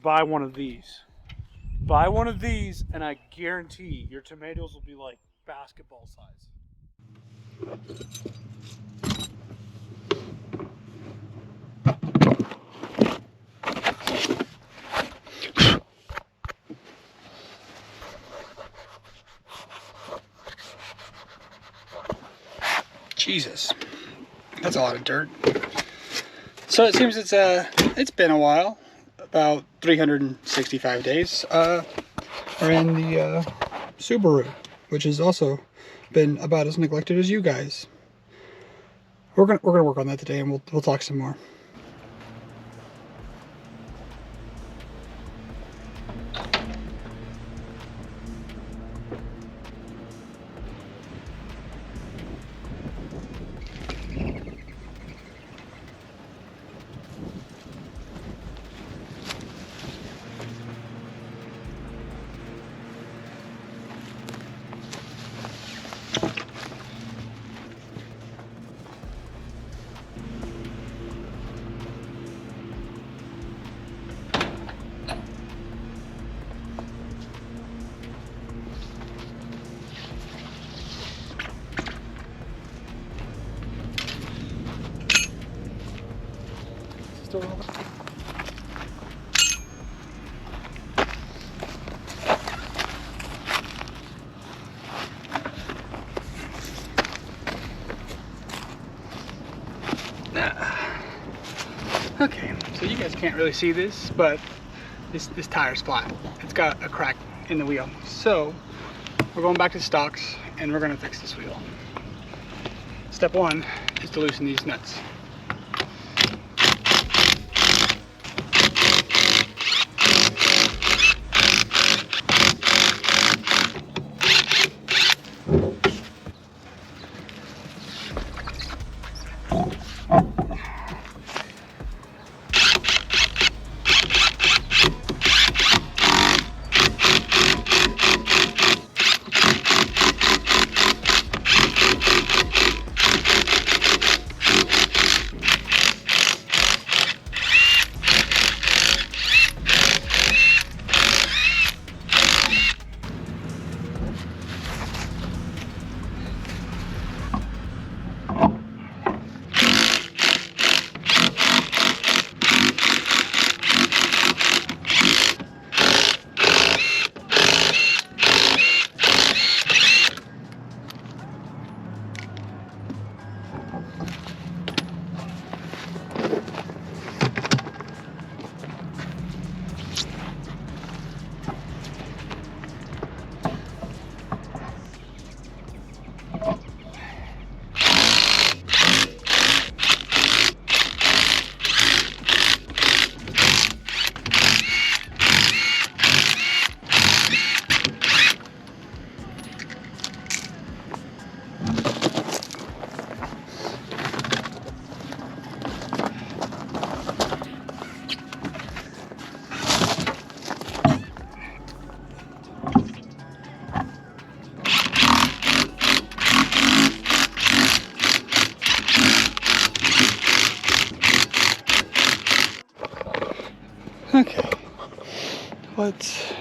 buy one of these. Buy one of these, and I guarantee your tomatoes will be like basketball size. Jesus, that's a lot of dirt. So it seems it's been a while, about 365 days. We're in the Subaru, which has also been about as neglected as you guys. We're gonna work on that today, and we'll talk some more. Okay, so you guys can't really see this, but this tire's flat. It's got a crack in the wheel. So we're going back to stocks and we're gonna fix this wheel. Step one is to loosen these nuts. Okay, let's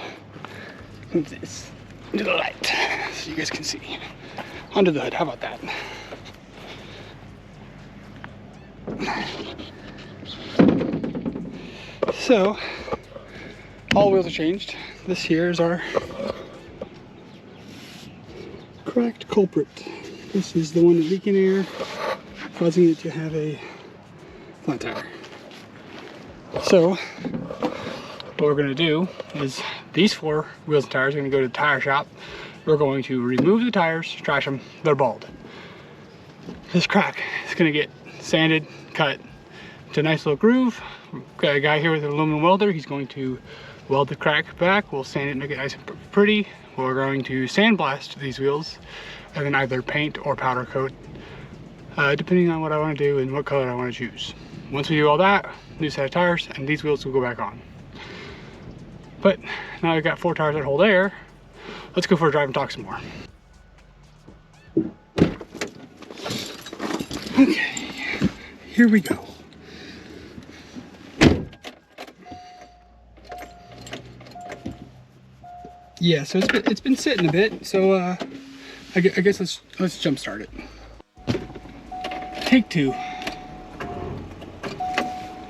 move this into the light so you guys can see. Under the hood, how about that? So, all wheels are changed. This here is our cracked culprit. This is the one that's leaking air, causing it to have a flat tire. So, what we're going to do is these four wheels and tires are going to go to the tire shop. We're going to remove the tires, trash them, they're bald. This crack is going to get sanded, cut to a nice little groove. We've got a guy here with an aluminum welder. He's going to weld the crack back. We'll sand it, make it nice and pretty. We're going to sandblast these wheels and then either paint or powder coat, depending on what I want to do and what color I want to choose. Once we do all that, new set of tires, and these wheels will go back on. But now I've got four tires that hold air. Let's go for a drive and talk some more. Okay, here we go. yeah, so it's been sitting a bit. So I guess let's jump start it. Take 2.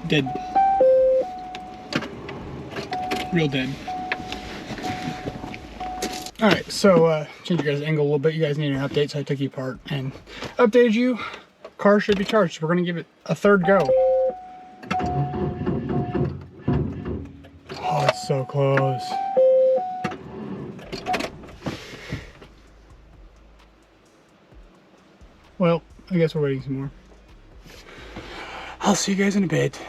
Dead. Real dead. Alright, so change your guys' angle a little bit. You guys need an update, so I took you apart and updated you. Car should be charged. We're gonna give it a 3rd go. Oh, it's so close. Well, I guess we're waiting some more. I'll see you guys in a bit.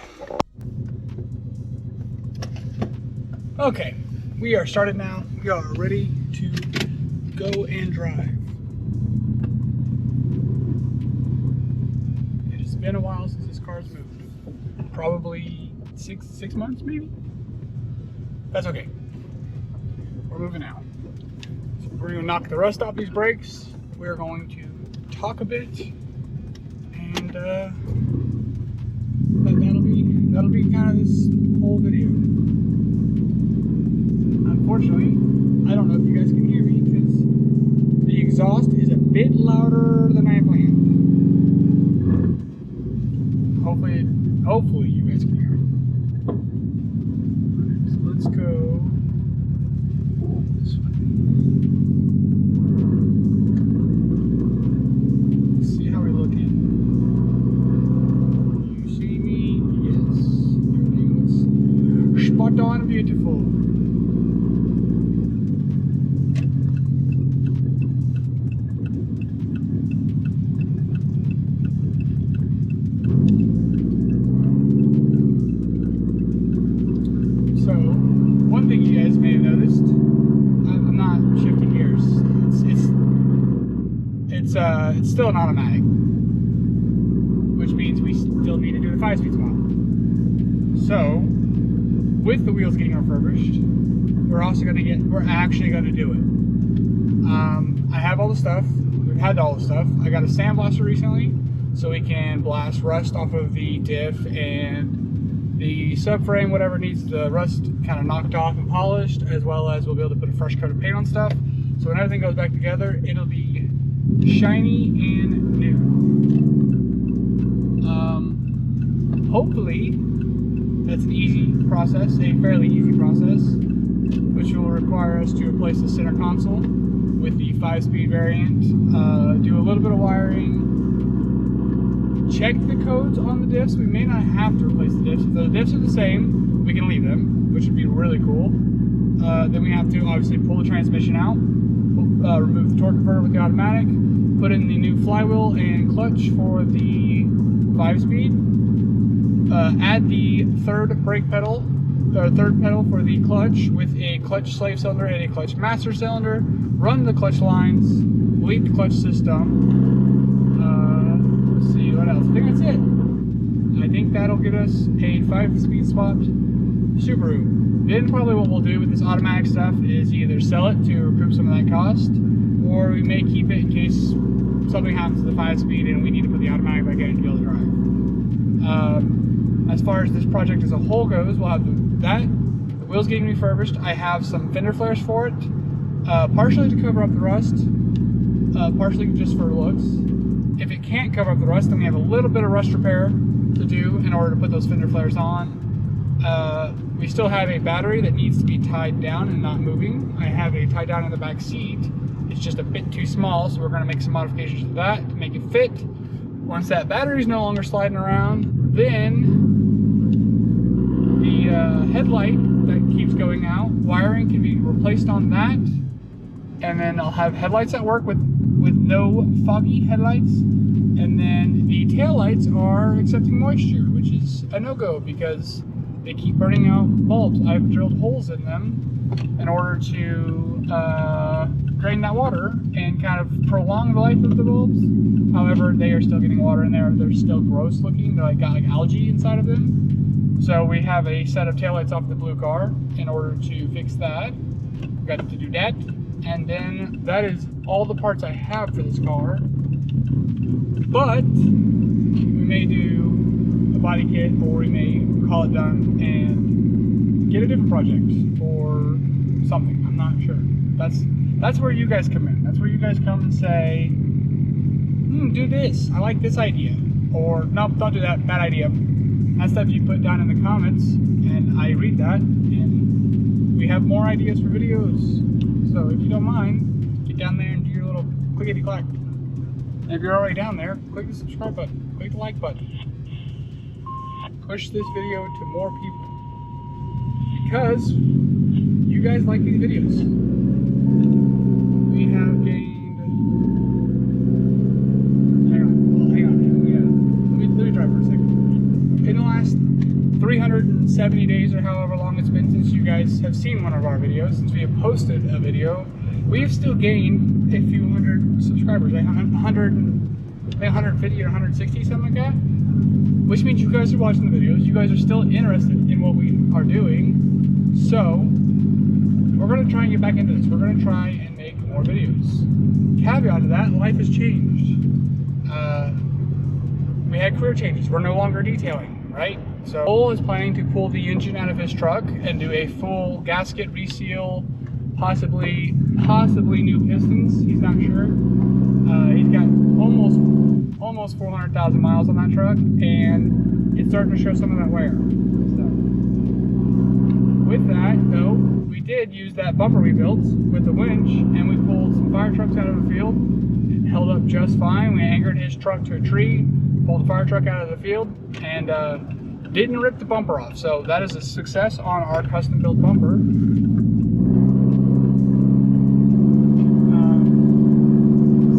Okay, we are started now. We are ready to go and drive. It has been a while since this car's moved. Probably six months, maybe? That's okay. We're moving now. So we're gonna knock the rust off these brakes. We're going to talk a bit, and that'll be kind of this whole video. Unfortunately, I don't know if you guys can hear me because the exhaust is a bit louder than I planned. Hopefully you guys can hear it. Alright, so let's go this way. Let's see how we're looking. You see me? Yes. Everything looks spot on and beautiful. So, one thing you guys may have noticed, I'm not shifting gears. It's still an automatic, which means we still need to do the 5-speed swap. So, with the wheels getting refurbished, we're actually gonna do it. I have all the stuff. We've had all the stuff. I got a sandblaster recently, so we can blast rust off of the diff and the subframe, whatever needs the rust kind of knocked off and polished, as well as we'll be able to put a fresh coat of paint on stuff. So when everything goes back together, it'll be shiny and new. Hopefully, that's an easy process, a fairly easy process, which will require us to replace the center console with the 5-speed variant, do a little bit of wiring, check the codes on the diffs. We may not have to replace the diffs. If the diffs are the same, we can leave them, which would be really cool. Then we have to obviously pull the transmission out, remove the torque converter with the automatic, put in the new flywheel and clutch for the 5-speed, add the third pedal for the clutch with a clutch slave cylinder and a clutch master cylinder, run the clutch lines, bleed the clutch system. Let's see, what else? I think that's it. I think that'll get us a 5-speed swapped Subaru. Then probably what we'll do with this automatic stuff is either sell it to recoup some of that cost, or we may keep it in case something happens to the 5-speed and we need to put the automatic back in to be able to drive. As far as this project as a whole goes, we'll have that. The wheels getting refurbished. I have some fender flares for it, partially to cover up the rust, partially just for looks. If it can't cover up the rust, then we have a little bit of rust repair to do in order to put those fender flares on. We still have a battery that needs to be tied down and not moving. I have a tie down in the back seat. It's just a bit too small, so we're going to make some modifications to that to make it fit. Once that battery is no longer sliding around, then the headlight that keeps going out, wiring can be replaced on that, and then I'll have headlights that work with no foggy headlights, and then the taillights are accepting moisture, which is a no-go because they keep burning out bulbs. I've drilled holes in them in order to drain that water and kind of prolong the life of the bulbs. However, they are still getting water in there. They're still gross looking. They're got like algae inside of them. So we have a set of taillights off the blue car in order to fix that. We've got to do that. And then that is all the parts I have for this car. But we may do a body kit, or we may call it done and get a different project or something. I'm not sure. That's where you guys come in. That's where you guys come and say, do this. I like this idea. Or, nope, don't do that. Bad idea. That stuff you put down in the comments, and I read that, and we have more ideas for videos. So if you don't mind, get down there and do your little clickety-clack. And if you're already down there, click the subscribe button, click the like button. Push this video to more people. Because you guys like these videos. We have gained... Hang on. Let me drive for a second. In the last 370 days or however long it's been since you guys have seen one of our videos, since we have posted a video, we have still gained a few hundred subscribers, like 150 or 160, something like that. Which means you guys are watching the videos, you guys are still interested in what we are doing. So, we're going to try and get back into this. We're going to try and make more videos. Caveat to that, life has changed. We had career changes. We're no longer detailing, right? So Cole is planning to pull the engine out of his truck and do a full gasket reseal, possibly new pistons. He's not sure. He's got almost 400,000 miles on that truck, and it's starting to show some of that wear. So with that, though, we did use that bumper we built with the winch, and we pulled some fire trucks out of the field. It held up just fine. We anchored his truck to a tree, pulled the fire truck out of the field, and didn't rip the bumper off. So that is a success on our custom built bumper.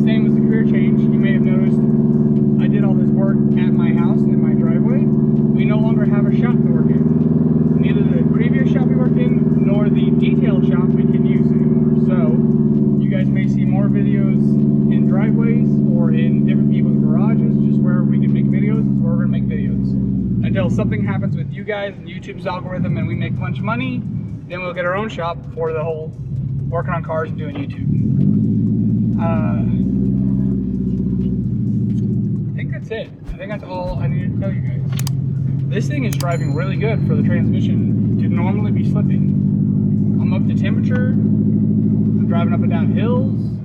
Same with the career change. You may have noticed I did all this work at my house in my driveway. We no longer have a shop to work in. Neither the previous shop we worked in nor the detail shop we can use anymore. So you guys may see more videos in driveways or in different people's garages, just where we can make videos, is where we're gonna make videos. Until something happens with you guys and YouTube's algorithm and we make a bunch of money, then we'll get our own shop for the whole working on cars and doing YouTube. I think that's it. I think that's all I needed to tell you guys. This thing is driving really good for the transmission to normally be slipping. I'm up to temperature. I'm driving up and down hills.